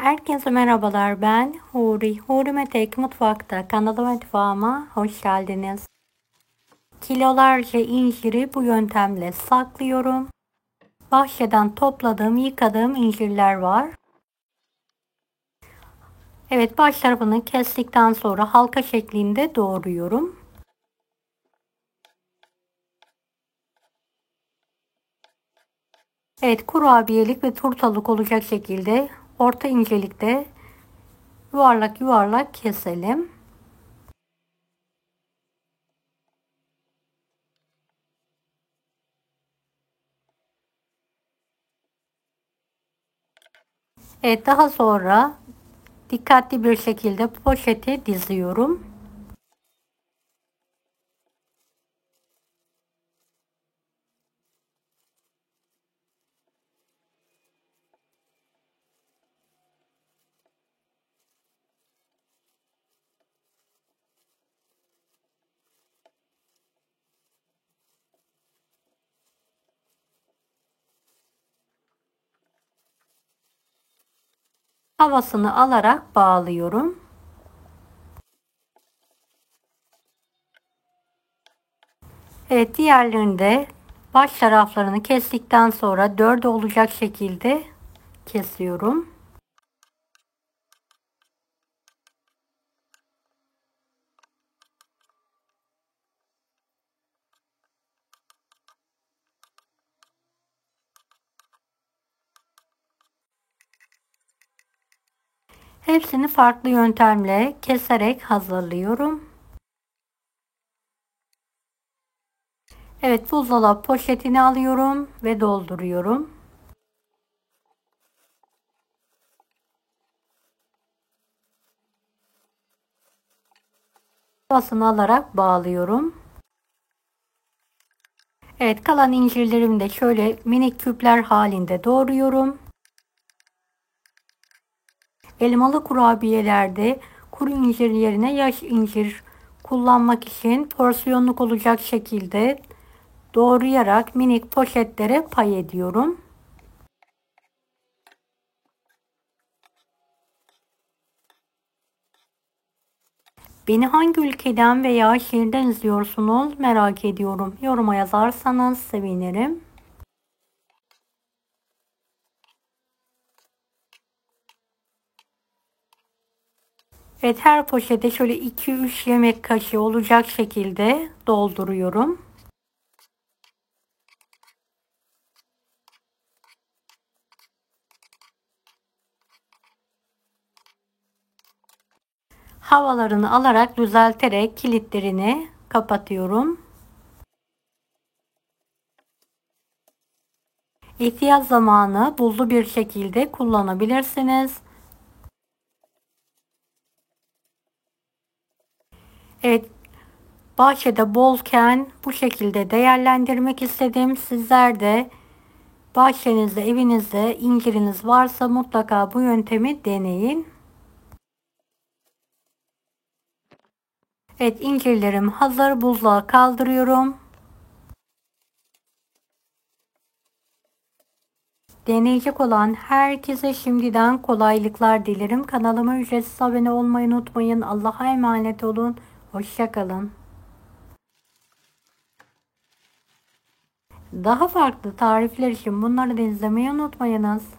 Herkese merhabalar, ben Huri. Huri Metek Mutfak'ta kanalıma mutfağıma hoş geldiniz. Kilolarca inciri bu yöntemle saklıyorum. Bahçeden topladığım, yıkadığım incirler var. Evet, baş tarafını kestikten sonra halka şeklinde doğruyorum. Evet, kurabiyelik ve turtalık olacak şekilde orta incelikte yuvarlak yuvarlak keselim. Evet, daha sonra dikkatli bir şekilde poşete diziyorum. Havasını alarak bağlıyorum. Evet, diğerlerini de baş taraflarını kestikten sonra dörde olacak şekilde kesiyorum. Hepsini farklı yöntemle keserek hazırlıyorum. Evet, buzdolabı poşetini alıyorum ve dolduruyorum. Havasını alarak bağlıyorum. Evet, kalan incirlerimi de şöyle minik küpler halinde doğruyorum. Elmalı kurabiyelerde kuru incir yerine yaş incir kullanmak için porsiyonluk olacak şekilde doğrayarak minik poşetlere pay ediyorum. Beni hangi ülkeden veya şehirden izliyorsunuz merak ediyorum. Yoruma yazarsanız sevinirim. Evet, her poşete şöyle 2-3 yemek kaşığı olacak şekilde dolduruyorum. Havalarını alarak düzelterek kilitlerini kapatıyorum. İhtiyaç zamanı buzlu bir şekilde kullanabilirsiniz. Evet, bahçede bolken bu şekilde değerlendirmek istedim. Sizler de bahçenizde, evinizde inciriniz varsa mutlaka bu yöntemi deneyin. Evet, incirlerim hazır. Buzluğa kaldırıyorum. Deneyecek olan herkese şimdiden kolaylıklar dilerim. Kanalıma ücretsiz abone olmayı unutmayın. Allah'a emanet olun. Hoşça kalın. Daha farklı tarifler için bunları da izlemeyi unutmayınız.